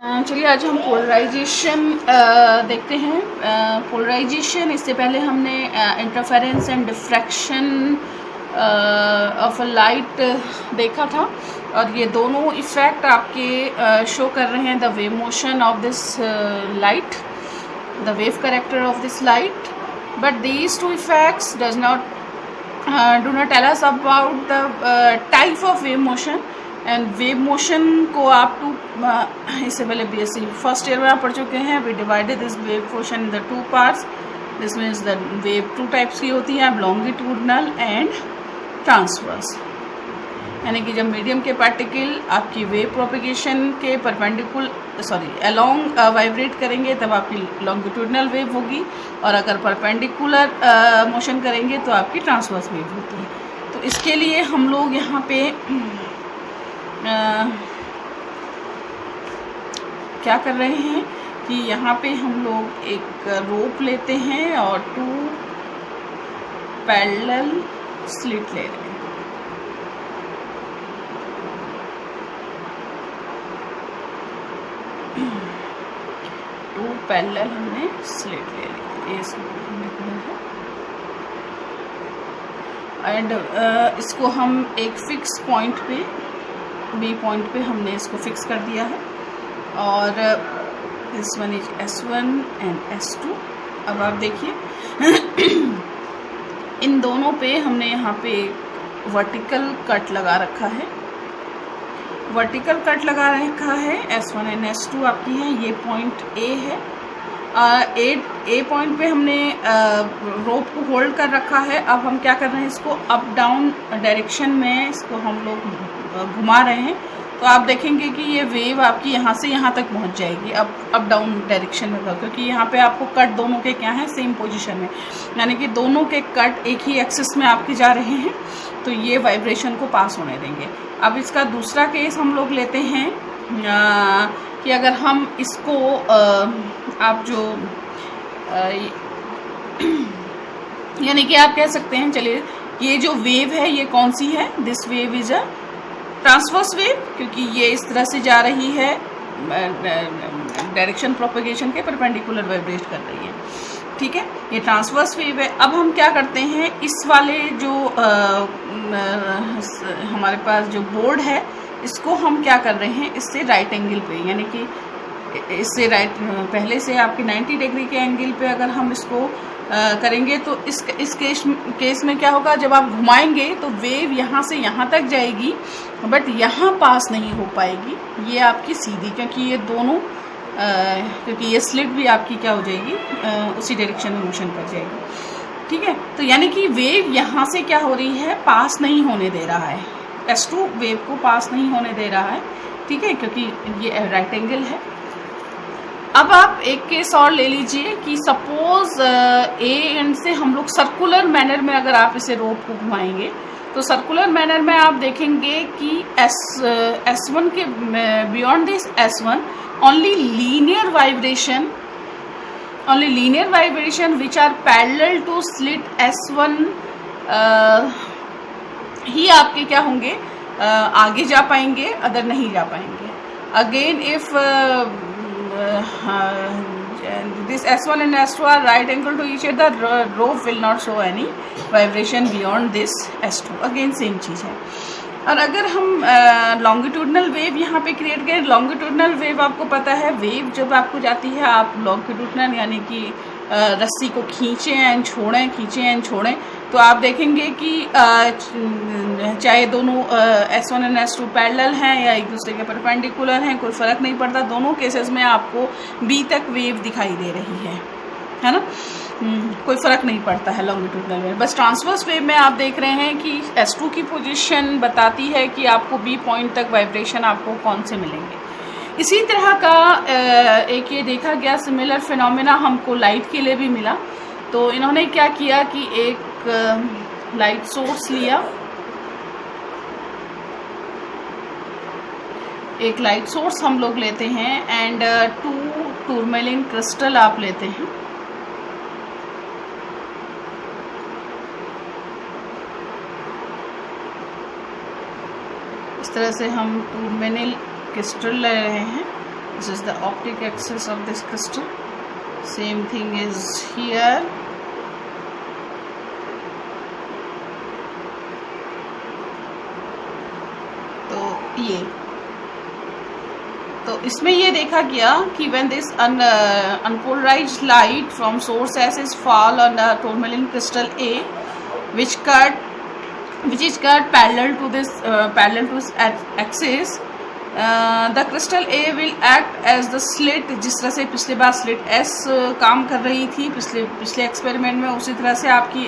चलिए आज हम पोलराइजेशन देखते हैं। पोलराइजेशन, इससे पहले हमने interference and diffraction of a light देखा था, और ये दोनों इफ़ेक्ट आपके शो कर रहे हैं the wave motion of this light, the wave character of this light, but these two effects does not do not tell us about the type of wave motion. And wave motion को आप इससे पहले BSc first year में आप पढ़ चुके हैं। We divided this wave motion in the two parts. This means the wave two types की होती हैं, लॉन्गिट्यूडनल एंड ट्रांसवर्स, यानी कि जब मीडियम के पार्टिकल आपकी वेव प्रोपिगेशन के अलोंग वाइब्रेट करेंगे तब आपकी लॉन्गिट्यूडनल वेव होगी, और अगर परपेंडिकुलर मोशन करेंगे तो आपकी ट्रांसवर्स वेव होती है। तो इसके लिए हम लोग यहाँ पे क्या कर रहे हैं कि यहाँ पे हम लोग एक रोप लेते हैं और टू पैरेलल स्लिट ले रहे हैं। टू पैरेलल हमने स्लिट ले ली, एंड इसको हम एक फिक्स पॉइंट पे, बी पॉइंट पे हमने इसको फिक्स कर दिया है, और this one is S1 and S2। अब आप देखिए इन दोनों पे हमने यहाँ पे वर्टिकल कट लगा रखा है, S1 एंड S2 आपकी हैं। ये पॉइंट A है, ए पॉइंट पे हमने रोप को होल्ड कर रखा है। अब हम क्या कर रहे हैं, इसको अप डाउन डायरेक्शन में इसको हम लोग घुमा रहे हैं। तो आप देखेंगे कि ये वेव आपकी यहाँ से यहाँ तक पहुँच जाएगी अप डाउन डायरेक्शन में, क्योंकि यहाँ पे आपको कट दोनों के क्या है, सेम पोजीशन में, यानी कि दोनों के कट एक ही एक्सिस में आपके जा रहे हैं, तो ये वाइब्रेशन को पास होने देंगे। अब इसका दूसरा केस हम लोग लेते हैं कि अगर हम इसको आप जो यानी कि आप कह सकते हैं, चलिए ये जो वेव है ये कौन सी है, this wave is a transverse wave, क्योंकि ये इस तरह से जा रही है, डायरेक्शन प्रोपेगेशन के परपेंडिकुलर वाइब्रेट कर रही है, ठीक है, ये ट्रांसवर्स वेव है। अब हम क्या करते हैं, इस वाले जो हमारे पास जो बोर्ड है, इसको हम क्या कर रहे हैं, इससे राइट एंगल पे, यानी कि इससे पहले से आपके 90 डिग्री के एंगल पे अगर हम इसको करेंगे तो इस केस में क्या होगा, जब आप घुमाएंगे तो वेव यहाँ से यहाँ तक जाएगी, बट यहाँ पास नहीं हो पाएगी, ये आपकी सीधी, क्योंकि ये दोनों क्योंकि ये स्लिट भी आपकी क्या हो जाएगी, उसी डायरेक्शन में मोशन कर जाएगी, ठीक है। तो यानी कि वेव यहाँ से क्या हो रही है, पास नहीं होने दे रहा है, S2 वेव को पास नहीं होने दे रहा है, ठीक है, क्योंकि ये राइट एंगल है। अब आप एक केस और ले लीजिए कि सपोज ए एंड से हम लोग सर्कुलर मैनर में अगर आप इसे रोप को घुमाएंगे, तो सर्कुलर मैनर में आप देखेंगे कि S1 के beyond this S1 only linear vibration which are parallel to slit S1 ही आपके क्या होंगे, आगे जा पाएंगे, अदर नहीं जा पाएंगे। Again if this S1 and S2 are right angle to each other, the rope will not show any vibration beyond this S2, again same चीज़ है। और अगर हम लॉन्गिट्यूडनल वेव यहाँ पे क्रिएट करें, लॉन्गिट्यूडनल वेव आपको पता है, वेव जब आपको जाती है, आप लॉन्गिट्यूडनल यानी कि रस्सी को खींचें एंड छोड़ें, तो आप देखेंगे कि चाहे दोनों S1 और S2 पैरेलल हैं या एक दूसरे के परपेंडिकुलर हैं, कोई फ़र्क नहीं पड़ता, दोनों केसेस में आपको B तक वेव दिखाई दे रही है ना, कोई फ़र्क नहीं पड़ता है लॉन्गिट्यूडनल वेव। बस ट्रांसवर्स वेव में आप देख रहे हैं कि S2 की पोजीशन बताती है कि आपको B पॉइंट तक वाइब्रेशन आपको कौन से मिलेंगे। इसी तरह का एक ये देखा गया सिमिलर फिनोमेना हमको लाइट के लिए भी मिला। तो इन्होंने क्या किया कि एक लाइट सोर्स लिया, एक लाइट सोर्स हम लोग लेते हैं, एंड 2 टूरमेलिन क्रिस्टल आप लेते हैं, इस तरह से हम टूरमेलिन क्रिस्टल ले रहे हैं, This is the optic axis of this crystal. Same thing is here. तो इसमें ये देखा गया कि when this unpolarized light from source S is fall on the tourmaline crystal A, which is cut parallel to this axis, the crystal A will act as the slit. जिस तरह से पिछले बार स्लिट S काम कर रही थी पिछले experiment में, उसी तरह से आपकी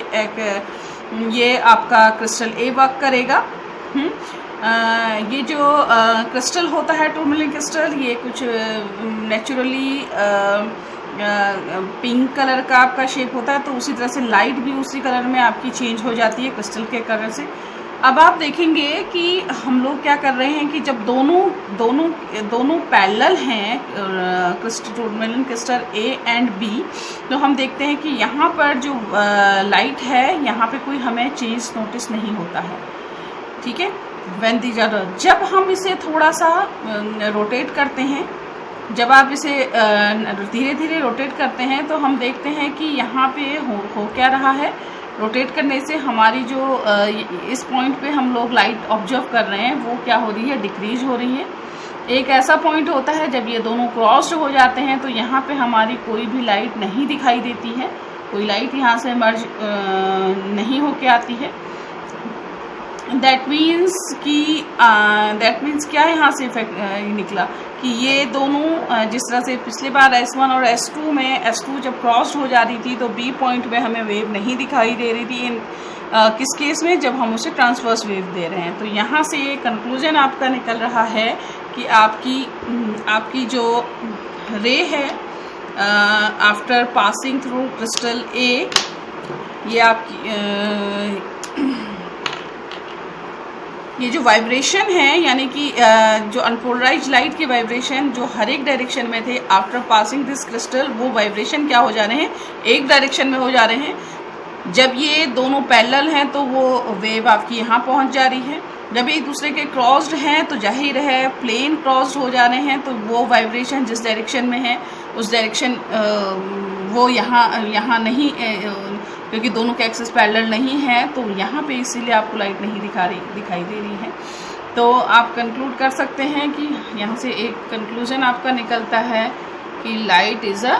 ये आपका क्रिस्टल A वर्क करेगा। ये जो क्रिस्टल होता है टूरमेलिन क्रिस्टल, ये कुछ नेचुरली पिंक कलर का आपका शेप होता है, तो उसी तरह से लाइट भी उसी कलर में आपकी चेंज हो जाती है क्रिस्टल के कलर से। अब आप देखेंगे कि हम लोग क्या कर रहे हैं कि जब दोनों पैरेलल हैं टूरमेलिन क्रिस्टल A एंड B, तो हम देखते हैं कि यहाँ पर जो लाइट है यहाँ पे कोई हमें चेंज नोटिस नहीं होता है। ठीक है, when these are, जब हम इसे थोड़ा सा रोटेट करते हैं, जब आप इसे धीरे धीरे रोटेट करते हैं तो हम देखते हैं कि यहाँ पे हो क्या रहा है। रोटेट करने से हमारी जो इस पॉइंट पे हम लोग लाइट ऑब्जर्व कर रहे हैं वो क्या हो रही है, डिक्रीज हो रही है। एक ऐसा पॉइंट होता है जब ये दोनों क्रॉस्ड हो जाते हैं तो यहाँ पे हमारी कोई भी लाइट नहीं दिखाई देती है, कोई लाइट यहाँ से मर्ज नहीं होके आती है। दैट मीन्स क्या यहाँ से निकला कि ये दोनों जिस तरह से पिछले बार S1 और S2 में S2 जब क्रॉस हो जा रही थी तो B पॉइंट में हमें वेव नहीं दिखाई दे रही थी। किस केस में, जब हम उसे ट्रांसवर्स वेव दे रहे हैं। तो यहाँ से ये कंक्लूजन आपका निकल रहा है कि आपकी जो रे है after passing through crystal A, ये आपकी ये जो वाइब्रेशन है, यानी कि जो अनपोलराइज्ड लाइट के वाइब्रेशन जो हर एक डायरेक्शन में थे आफ्टर पासिंग दिस क्रिस्टल, वो वाइब्रेशन क्या हो जा रहे हैं, एक डायरेक्शन में हो जा रहे हैं। जब ये दोनों पैरेलल हैं तो वो वेव आपकी यहाँ पहुँच जा रही है। जब एक दूसरे के क्रॉस्ड हैं तो जाहिर है प्लेन क्रॉस्ड हो जा रहे हैं, तो वो वाइब्रेशन जिस डायरेक्शन में है उस डायरेक्शन वो यहाँ नहीं, क्योंकि दोनों के एक्सिस पैरेलल नहीं है, तो यहाँ पे इसीलिए आपको लाइट नहीं दिखाई दे रही है। तो आप कंक्लूड कर सकते हैं कि यहाँ से एक कंक्लूजन आपका निकलता है कि light is a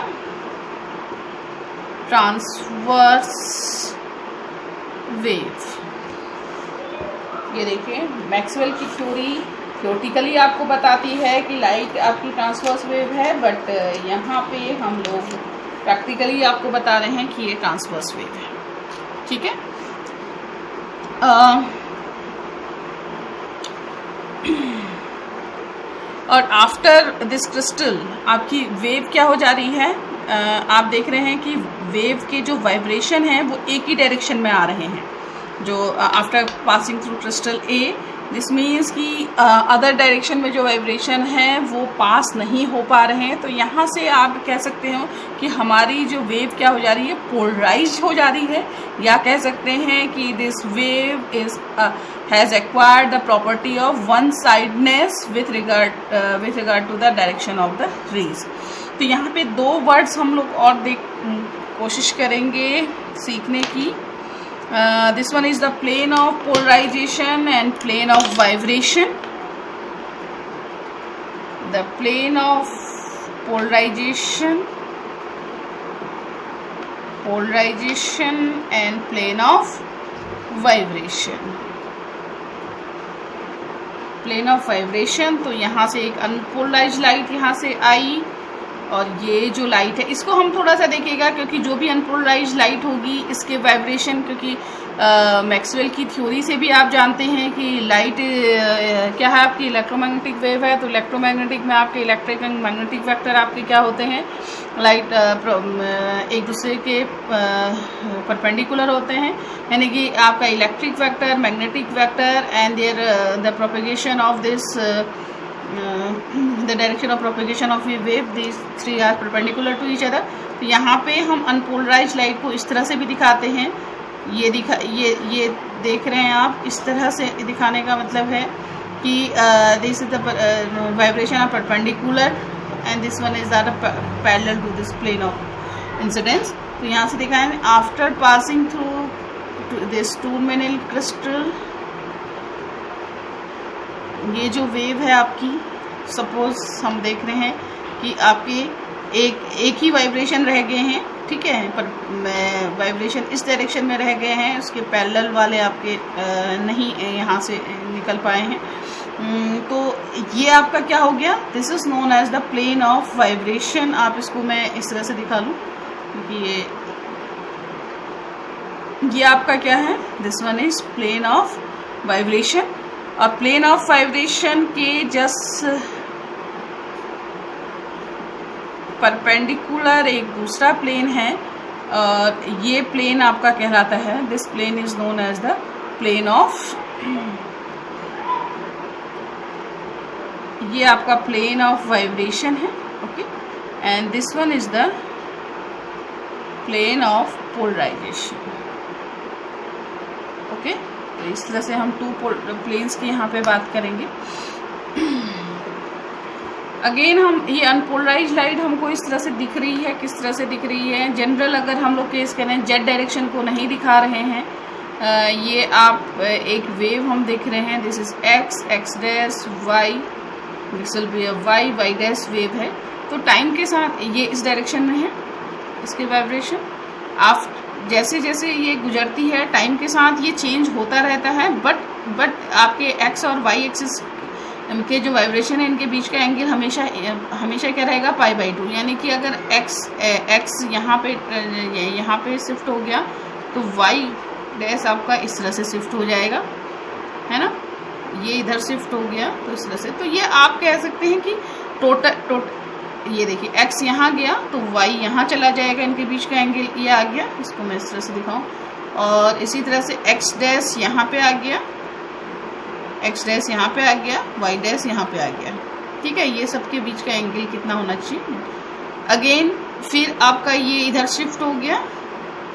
transverse wave. ये देखिए, मैक्सवेल की थ्योरी थ्योरेटिकली आपको बताती है कि लाइट आपकी ट्रांसवर्स वेव है, बट यहाँ पे हम लोग प्रैक्टिकली आपको बता रहे हैं कि ये ट्रांसवर्स वेव है। ठीक है, और आफ्टर दिस क्रिस्टल आपकी वेव क्या हो जा रही है, आप देख रहे हैं कि वेव के जो वाइब्रेशन हैं वो एक ही डायरेक्शन में आ रहे हैं। जो after passing through crystal A, this means कि अदर डायरेक्शन में जो वाइब्रेशन है वो पास नहीं हो पा रहे हैं। तो यहाँ से आप कह सकते हो कि हमारी जो वेव क्या हो जा रही है, पोलराइज हो जा रही है, या कह सकते हैं कि this wave is has acquired the property of one sidedness with regard to the direction of the rays. तो यहाँ पे दो वर्ड्स हम लोग और कोशिश करेंगे सीखने की। This one is the plane of polarization and plane of vibration. The plane of polarization and plane of vibration. Plane of vibration, तो यहाँ से एक अनपोलराइज्ड लाइट यहाँ से आई, और ये जो लाइट है इसको हम थोड़ा सा देखिएगा, क्योंकि जो भी अनपोलराइज्ड लाइट होगी इसके वाइब्रेशन, क्योंकि मैक्सवेल की थ्योरी से भी आप जानते हैं कि लाइट क्या है, आपकी इलेक्ट्रोमैग्नेटिक वेव है। तो इलेक्ट्रोमैग्नेटिक में आपके इलेक्ट्रिक एंड मैग्नेटिक वेक्टर आपके क्या होते हैं, लाइट एक दूसरे के परपेंडिकुलर होते हैं, यानी कि आपका electric vector, magnetic vector and there the propagation of this the direction of propagation of a wave, these three are perpendicular to each other। तो यहाँ पे हम अनपोलराइज्ड लाइट को इस तरह से भी दिखाते हैं। ये देख रहे हैं आप, इस तरह से दिखाने का मतलब है कि this is the vibration of perpendicular and this one is are parallel to this plane of incidence. तो यहाँ से देखा है after passing through this tourmaline crystal, ये जो वेव है आपकी, सपोज हम देख रहे हैं कि आपके एक ही वाइब्रेशन रह गए हैं, ठीक है, पर वाइब्रेशन इस डायरेक्शन में रह गए हैं, उसके पैरेलल वाले आपके नहीं यहाँ से निकल पाए हैं। तो ये आपका क्या हो गया, this is known as the plane of vibration. आप इसको मैं इस तरह से दिखा लूँ क्योंकि ये आपका क्या है, this one is plane of vibration. और प्लेन ऑफ वाइब्रेशन के जस्ट परपेंडिकुलर एक दूसरा प्लेन है और ये प्लेन आपका कहलाता है, this plane is known as the plane of, ये आपका प्लेन ऑफ वाइब्रेशन है, okay, and this one is the plane of polarization, okay. तो इस तरह से हम टू प्लेन्स की यहाँ पे बात करेंगे। अगेन हम ये अनपोलराइज लाइट हमको इस तरह से दिख रही है, किस तरह से दिख रही है, जनरल अगर हम लोग केस करें जेड डायरेक्शन को नहीं दिखा रहे हैं, ये आप एक वेव हम देख रहे हैं, this is X, X dash, Y, this will be a Y, Y dash wave है। तो टाइम के साथ ये इस डायरेक्शन में है, इसके वाइब्रेशन आप जैसे जैसे ये गुजरती है टाइम के साथ ये चेंज होता रहता है, बट आपके एक्स और वाई एक्सिस के जो वाइब्रेशन है इनके बीच का एंगल हमेशा क्या रहेगा, π/2। यानी कि अगर एक्स यहाँ पे शिफ्ट हो गया तो वाई डैश आपका इस तरह से शिफ्ट हो जाएगा, है ना, ये इधर शिफ्ट हो गया तो इस तरह से। तो ये आप कह सकते हैं कि टोटल ये देखिए एक्स यहाँ गया तो वाई यहाँ चला जाएगा, इनके बीच का एंगल ये आ गया, इसको मैं इस तरह से दिखाऊं। और इसी तरह से एक्स डैश यहाँ पे आ गया, एक्स डैश यहाँ पे आ गया, वाई डैश यहाँ पे आ गया, ठीक है। ये सबके बीच का एंगल कितना होना चाहिए। अगेन फिर आपका ये इधर शिफ्ट हो गया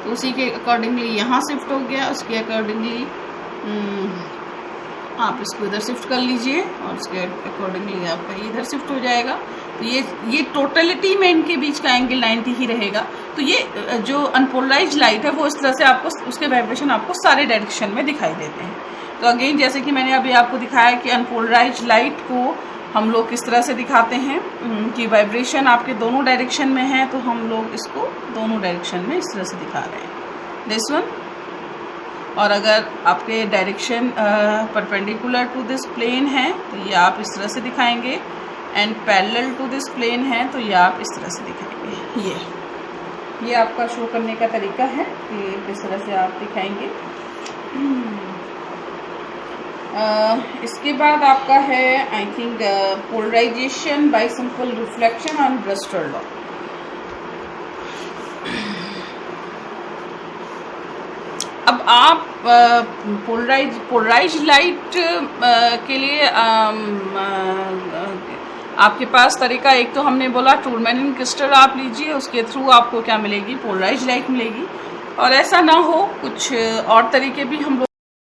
तो उसी के अकॉर्डिंगली यहाँ शिफ्ट हो गया, उसके अकॉर्डिंगली आप इसको इधर शिफ्ट कर लीजिए और उसके अकॉर्डिंगली आपका ये इधर शिफ्ट हो जाएगा। तो ये टोटलिटी में इनके बीच का एंगल 90 ही रहेगा। तो ये जो अनपोलराइज लाइट है वो इस तरह से आपको उसके वाइब्रेशन आपको सारे डायरेक्शन में दिखाई देते हैं। तो अगेन जैसे कि मैंने अभी आपको दिखाया कि अनपोलराइज लाइट को हम लोग किस तरह से दिखाते हैं कि वाइब्रेशन आपके दोनों डायरेक्शन में है, तो हम लोग इसको दोनों डायरेक्शन में इस तरह से दिखा रहे हैं, दिस वन। और अगर आपके direction perpendicular to this plane है तो ये आप इस तरह से दिखाएंगे, and parallel to this plane है तो ये आप इस तरह से दिखाएंगे। ये आपका शो करने का तरीका है कि किस तरह से आप दिखाएंगे। इसके बाद आपका है I think polarization by simple reflection on Brewster law. अब आप पोलराइज लाइट के लिए आपके पास तरीका, एक तो हमने बोला टूरमेनिल क्रिस्टल आप लीजिए, उसके थ्रू आपको क्या मिलेगी, पोलराइज लाइट मिलेगी। और ऐसा ना हो कुछ और तरीके भी हम लोग